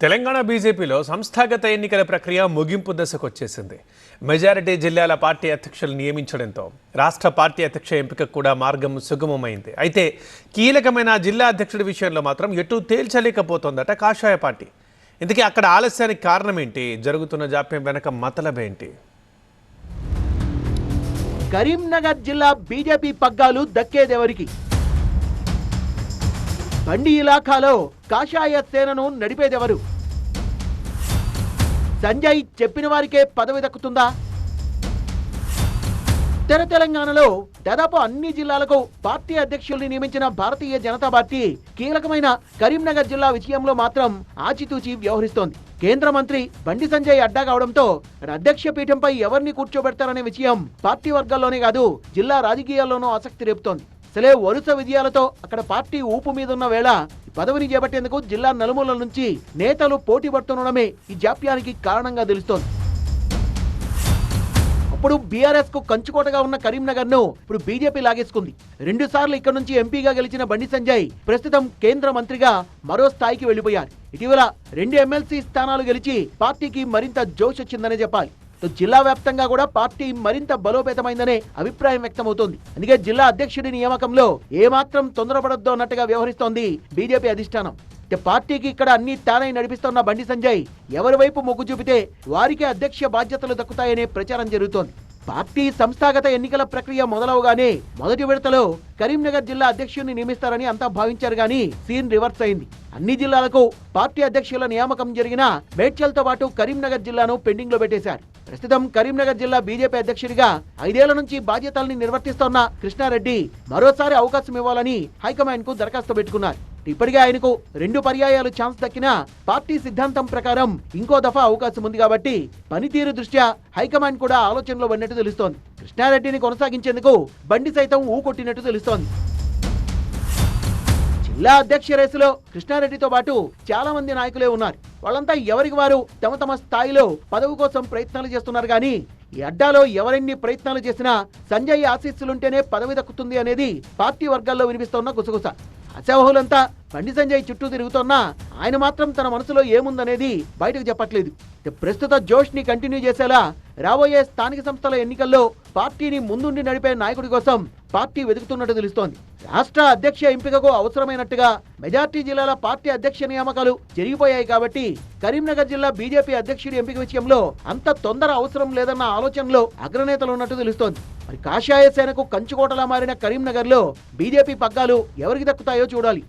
తెలంగాణ బీజేపీలో సంస్థాగత ఎన్నికల ప్రక్రియ ముగింపు దశకు వచ్చేసింది. మెజారిటీ జిల్లాల పార్టీ అధ్యక్షులు నియమించడంతో రాష్ట్ర పార్టీ అధ్యక్ష ఎంపికకు కూడా మార్గం సుగమమైంది. అయితే కీలకమైన జిల్లా అధ్యక్షుడి విషయంలో మాత్రం ఎటు తేల్చలేకపోతోందట కాషాయ పార్టీ. ఇందుకే అక్కడ ఆలస్యానికి కారణం ఏంటి? జరుగుతున్న జాప్యం వెనక మతలబేంటి? కరీంనగర్ జిల్లా బీజేపీ పగ్గాలు దక్కేదెవరికి? బండి ఇలాఖాలో కాషాయ సేనను నడిపేదెవరు? సంజయ్ చెప్పిన వారికే పదవి దక్కుతుందా? తెలంగాణలో దాదాపు అన్ని జిల్లాలకు పార్టీ అధ్యక్షుల్ని నియమించిన భారతీయ జనతా పార్టీ కీలకమైన కరీంనగర్ జిల్లా విషయంలో మాత్రం ఆచితూచి వ్యవహరిస్తోంది. కేంద్ర మంత్రి బండి సంజయ్ అడ్డా కావడంతో అధ్యక్ష పీఠంపై ఎవరిని కూర్చోబెడతారనే విషయం పార్టీ వర్గాల్లోనే కాదు జిల్లా రాజకీయాల్లోనూ ఆసక్తి రేపుతోంది. అసలే వరుస విజయాలతో అక్కడ పార్టీ ఊపు మీదున్న వేళ పదవిని చేపట్టేందుకు జిల్లా నలుమూలల నుంచి నేతలు పోటీ పడుతుండడమే ఈ జాప్యానికి కారణంగా తెలుస్తోంది. అప్పుడు బీఆర్ఎస్ కు కంచుకోటగా ఉన్న కరీంనగర్ ను ఇప్పుడు బీజేపీ లాగేసుకుంది. 2 సార్లు ఇక్కడ నుంచి ఎంపీగా గెలిచిన బండి సంజయ్ ప్రస్తుతం కేంద్ర మంత్రిగా మరో స్థాయికి వెళ్లిపోయారు. ఇటీవల 2 ఎమ్మెల్సీ స్థానాలు గెలిచి పార్టీకి మరింత జోష్ వచ్చిందనే చెప్పాలి. జిల్లా వ్యాప్తంగా కూడా పార్టీ మరింత బలోపేతమైందనే అభిప్రాయం వ్యక్తమవుతోంది. అందుకే జిల్లా అధ్యక్షుడి నియామకంలో ఏమాత్రం తొందరపడొద్దు అన్నట్టుగా వ్యవహరిస్తోంది బీజేపీ అధిష్టానం. పార్టీకి ఇక్కడ అన్ని తానై నడిపిస్తున్న బండి సంజయ్ ఎవరి వైపు మొగ్గు చూపితే వారికి అధ్యక్ష బాధ్యతలు దక్కుతాయనే ప్రచారం జరుగుతోంది. పార్టీ సంస్థాగత ఎన్నికల ప్రక్రియ మొదలవగానే మొదటి విడతలో కరీంనగర్ జిల్లా అధ్యక్షుడిని నియమిస్తారని అంతా భావించారు గానీ సీన్ రివర్స్ అయింది. అన్ని జిల్లాలకు పార్టీ అధ్యక్షుల నియామకం జరిగిన మేడ్చల్తో పాటు కరీంనగర్ జిల్లాను పెండింగ్ లో పెట్టేశారు. ప్రస్తుతం కరీంనగర్ జిల్లా బీజేపీ అధ్యక్షుడిగా 5 ఏళ్ల నుంచి బాధ్యతల్ని నిర్వర్తిస్తున్న కృష్ణారెడ్డి మరోసారి అవకాశం ఇవ్వాలని హైకమాండ్ కు దరఖాస్తు పెట్టుకున్నారు. ఇప్పటికే ఆయనకు 2 పర్యాయాలు ఛాన్స్ దక్కినా పార్టీ సిద్ధాంతం ప్రకారం ఇంకో దఫా అవకాశం ఉంది కాబట్టి పనితీరు దృష్ట్యా హైకమాండ్ కూడా ఆలోచనలో పడినట్టు తెలుస్తోంది. కృష్ణారెడ్డిని కొనసాగించేందుకు బండి సైతం ఊకొట్టినట్టు తెలుస్తోంది. జిల్లా అధ్యక్ష రేసులో కృష్ణారెడ్డితో పాటు చాలా మంది నాయకులే ఉన్నారు. వాళ్ళంతా ఎవరికి వారు తమ తమ స్థాయిలో పదవి కోసం ప్రయత్నాలు చేస్తున్నారు. కానీ ఈ అడ్డాలో ఎవరెన్ని ప్రయత్నాలు చేసినా సంజయ్ ఆశీస్సులుంటేనే పదవి దక్కుతుంది అనేది పార్టీ వర్గాల్లో వినిపిస్తోన్న గుసగుస. అసహులంతా బండి సంజయ్ చుట్టూ తిరుగుతున్నా ఆయన మాత్రం తన మనసులో ఏముందనేది బయటకు చెప్పట్లేదు. ప్రస్తుత జోష్ ని కంటిన్యూ చేసేలా రాబోయే స్థానిక సంస్థల ఎన్నికల్లో పార్టీని ముందుండి నడిపే నాయకుడి కోసం పార్టీ వెతుకుతున్నట్టు తెలుస్తోంది. రాష్ట్ర అధ్యక్ష ఎంపికకు అవసరమైనట్టుగా మెజార్టీ జిల్లాల పార్టీ అధ్యక్ష నియామకాలు జరిగిపోయాయి కాబట్టి కరీంనగర్ జిల్లా బీజేపీ అధ్యక్షుడి ఎంపిక విషయంలో అంత తొందర అవసరం లేదన్న ఆలోచనలో అగ్రనేతలు ఉన్నట్టు తెలుస్తోంది. మరి కాషాయ సేనకు కంచుకోటలా మారిన కరీంనగర్ లో బీజేపీ పగ్గాలు ఎవరికి దక్కుతాయో చూడాలి.